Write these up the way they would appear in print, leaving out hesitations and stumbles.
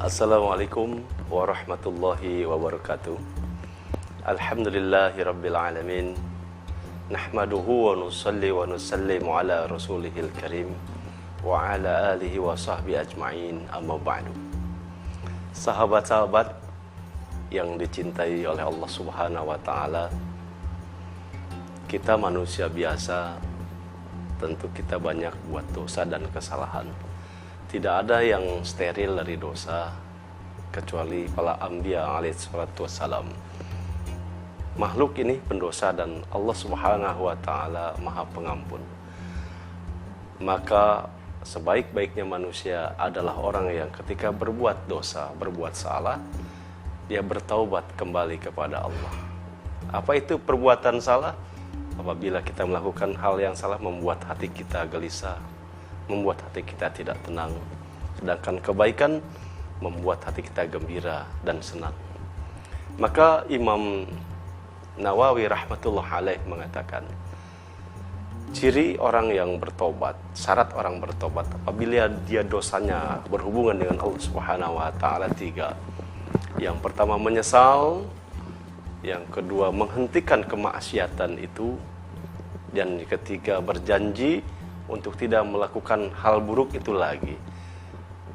Assalamualaikum warahmatullahi wabarakatuh. Alhamdulillahi rabbil alamin. Nahmaduhu wa nusalli wa nusallimu ala rasulihil karim wa ala alihi wa sahbihi ajma'in, amma ba'du. Sahabat-sahabat yang dicintai oleh Allah Subhanahu wa ta'ala, kita manusia biasa, tentu kita banyak buat dosa dan kesalahan. Tidak ada yang steril dari dosa kecuali para anbiya alaihi salatu wassalam. Makhluk ini pendosa dan Allah Subhanahu wa ta'ala Maha Pengampun. Maka sebaik-baiknya manusia adalah orang yang ketika berbuat dosa, berbuat salah, dia bertaubat kembali kepada Allah. Apa itu perbuatan salah? Apabila kita melakukan hal yang salah membuat hati kita gelisah, membuat hati kita tidak tenang. Sedangkan kebaikan membuat hati kita gembira dan senang. Maka Imam Nawawi rahmatullah alaih mengatakan, ciri orang yang bertobat, syarat orang bertobat apabila dia dosanya berhubungan dengan Allah Subhanahu wa ta'ala 3. Yang pertama menyesal, yang kedua menghentikan kemaksiatan itu, dan yang ketiga berjanji untuk tidak melakukan hal buruk itu lagi.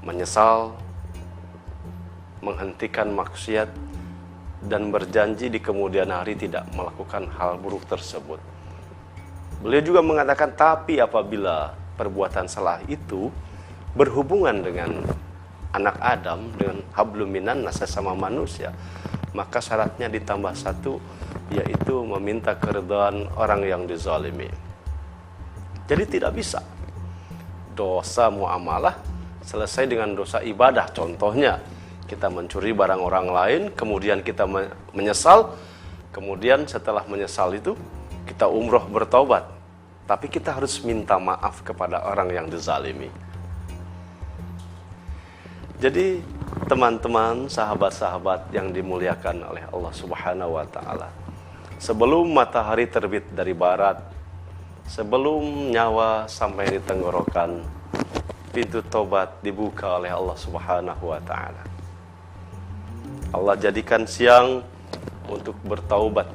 Menyesal, menghentikan maksiat, dan berjanji di kemudian hari tidak melakukan hal buruk tersebut. Beliau juga mengatakan, tapi apabila perbuatan salah itu berhubungan dengan anak Adam, dengan hablum minan nas, sesama manusia, maka syaratnya ditambah 1, yaitu meminta keridhaan orang yang dizalimi. Jadi tidak bisa dosa muamalah selesai dengan dosa ibadah. Contohnya, kita mencuri barang orang lain, kemudian kita menyesal, kemudian setelah menyesal itu kita umroh bertaubat. Tapi kita harus minta maaf kepada orang yang dizalimi. Jadi teman-teman, sahabat-sahabat yang dimuliakan oleh Allah Subhanahu wa ta'ala, sebelum matahari terbit dari barat, sebelum nyawa sampai di tenggorokan, pintu tobat dibuka oleh Allah Subhanahu wa ta'ala. Allah jadikan siang untuk bertaubat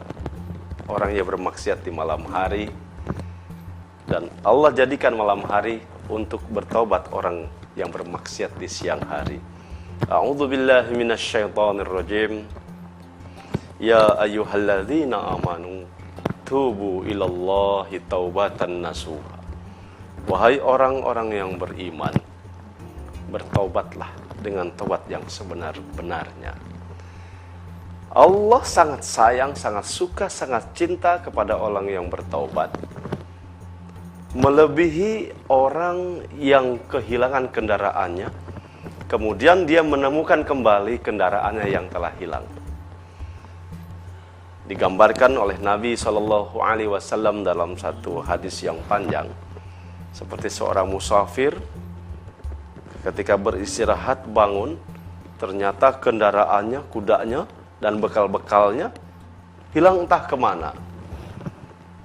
orang yang bermaksiat di malam hari, dan Allah jadikan malam hari untuk bertaubat orang yang bermaksiat di siang hari. A'udzu billahi minasyaitonir rajim. Ya ayyuhalladzina amanu tubu ilallahi taubatan nasuha. Wahai orang-orang yang beriman, bertaubatlah dengan taubat yang sebenar-benarnya. Allah sangat sayang, sangat suka, sangat cinta kepada orang yang bertaubat, melebihi orang yang kehilangan kendaraannya, kemudian dia menemukan kembali kendaraannya yang telah hilang. Digambarkan oleh Nabi SAW dalam satu hadis yang panjang, seperti seorang musafir ketika beristirahat bangun, ternyata kendaraannya, kudanya, dan bekal-bekalnya hilang entah kemana.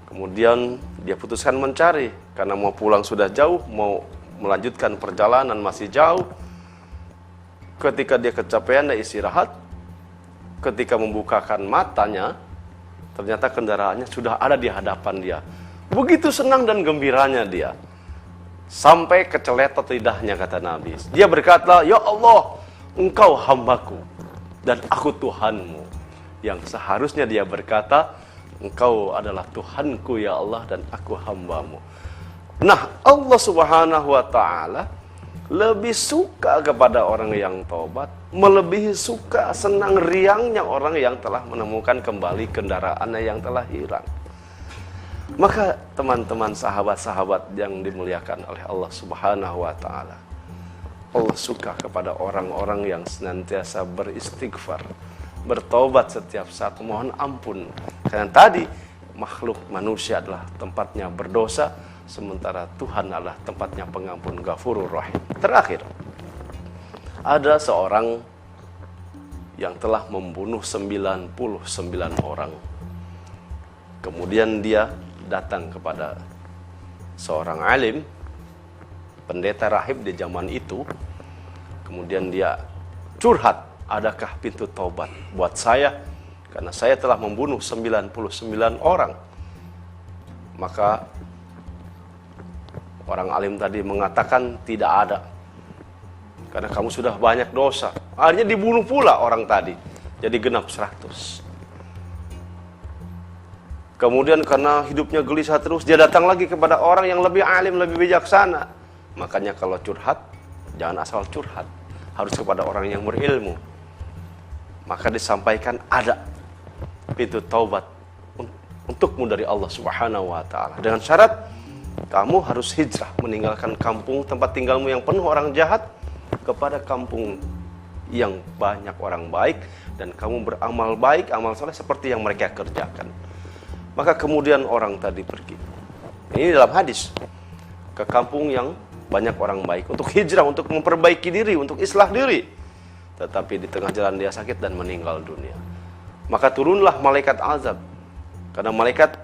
Kemudian dia putuskan mencari, karena mau pulang sudah jauh, mau melanjutkan perjalanan masih jauh. Ketika dia kecapean dan istirahat, ketika membukakan matanya, ternyata kendaraannya sudah ada di hadapan dia. Begitu senang dan gembiranya dia, sampai keceletot lidahnya, kata Nabi. Dia berkata, ya Allah, engkau hambaku dan aku Tuhanmu. Yang seharusnya dia berkata, engkau adalah Tuhanku ya Allah dan aku hambamu. Nah, Allah Subhanahu wa ta'ala lebih suka kepada orang yang taubat, melebihi suka, senang riangnya orang yang telah menemukan kembali kendaraannya yang telah hilang. Maka teman-teman, sahabat-sahabat yang dimuliakan oleh Allah Subhanahu wa ta'ala, Allah suka kepada orang-orang yang senantiasa beristighfar, bertaubat setiap saat, mohon ampun. Karena tadi makhluk manusia adalah tempatnya berdosa, sementara Tuhan adalah tempatnya pengampun, Ghafurur Rahim. Terakhir, ada seorang yang telah membunuh 99 orang. Kemudian dia datang kepada seorang alim, pendeta rahib di zaman itu. Kemudian dia curhat, adakah pintu taubat buat saya? Karena saya telah membunuh 99 orang. Maka orang alim tadi mengatakan tidak ada. Karena kamu sudah banyak dosa. Akhirnya dibunuh pula orang tadi. Jadi genap 100. Kemudian karena hidupnya gelisah terus, dia datang lagi kepada orang yang lebih alim, lebih bijaksana. Makanya kalau curhat, jangan asal curhat. Harus kepada orang yang berilmu. Maka disampaikan ada pintu taubat untukmu dari Allah Subhanahu wa ta'ala. Dengan syarat kamu harus hijrah, meninggalkan kampung tempat tinggalmu yang penuh orang jahat kepada kampung yang banyak orang baik, dan kamu beramal baik, amal soleh seperti yang mereka kerjakan. Maka kemudian orang tadi pergi. Ini dalam hadis, ke kampung yang banyak orang baik, untuk hijrah, untuk memperbaiki diri, untuk islah diri. Tetapi di tengah jalan dia sakit dan meninggal dunia. Maka turunlah malaikat azab. Karena malaikat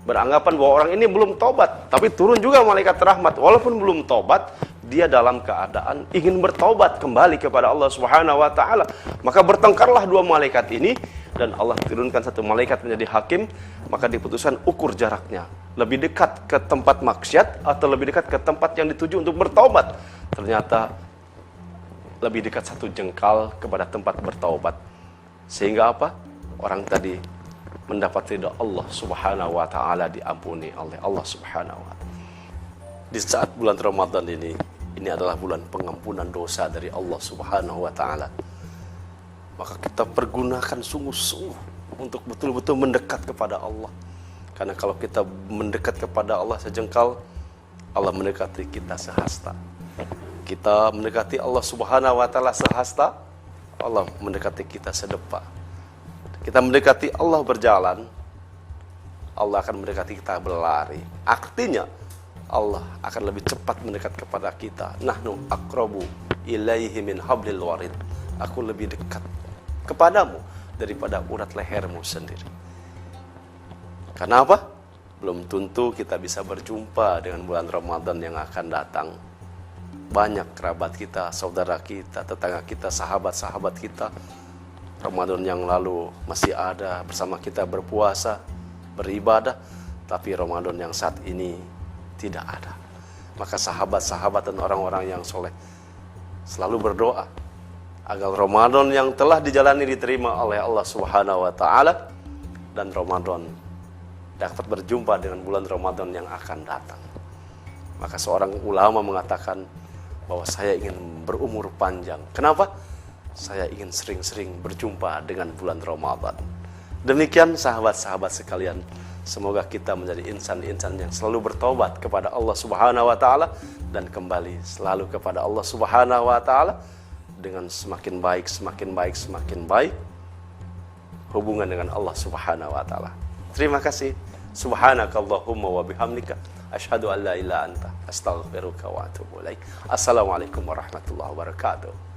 beranggapan bahwa orang ini belum tobat, tapi turun juga malaikat rahmat. Walaupun belum tobat, dia dalam keadaan ingin bertobat kembali kepada Allah Subhanahu wa ta'ala. Maka bertengkarlah dua malaikat ini, dan Allah turunkan satu malaikat menjadi hakim. Maka diputuskan ukur jaraknya, lebih dekat ke tempat maksiat atau lebih dekat ke tempat yang dituju untuk bertobat. Ternyata lebih dekat 1 jengkal kepada tempat bertaubat. Sehingga apa? Orang tadi mendapat ridha Allah Subhanahu wa ta'ala, diampuni oleh Allah Subhanahu wa ta'ala. Di saat bulan Ramadan ini adalah bulan pengampunan dosa dari Allah Subhanahu wa ta'ala. Maka kita pergunakan sungguh-sungguh untuk betul-betul mendekat kepada Allah. Karena kalau kita mendekat kepada Allah sejengkal, Allah mendekati kita sehasta. Kita mendekati Allah Subhanahu wa ta'ala sehasta, Allah mendekati kita sedepa. Kita mendekati Allah berjalan, Allah akan mendekati kita berlari. Artinya Allah akan lebih cepat mendekat kepada kita. Nahnu aqrabu ilaihi min hablil warid. Aku lebih dekat kepadamu daripada urat lehermu sendiri. Karena apa? Belum tentu kita bisa berjumpa dengan bulan Ramadan yang akan datang. Banyak kerabat kita, saudara kita, tetangga kita, sahabat-sahabat kita, Ramadan yang lalu masih ada bersama kita berpuasa, beribadah, tapi Ramadan yang saat ini tidak ada. Maka sahabat-sahabat dan orang-orang yang soleh selalu berdoa agar Ramadan yang telah dijalani diterima oleh Allah Subhanahu wa ta'ala, dan Ramadan dapat berjumpa dengan bulan Ramadan yang akan datang. Maka seorang ulama mengatakan bahwa saya ingin berumur panjang. Kenapa? Saya ingin sering-sering berjumpa dengan bulan Ramadan. Demikian sahabat-sahabat sekalian, semoga kita menjadi insan-insan yang selalu bertobat kepada Allah Subhanahu wa ta'ala, dan kembali selalu kepada Allah Subhanahu wa ta'ala dengan semakin baik, semakin baik, semakin baik hubungan dengan Allah Subhanahu wa ta'ala. Terima kasih. Subhanakallahumma wa bihamdika asyhadu an la ilaha illa anta astaghfiruka wa atubu ilaik. Assalamualaikum warahmatullahi wabarakatuh.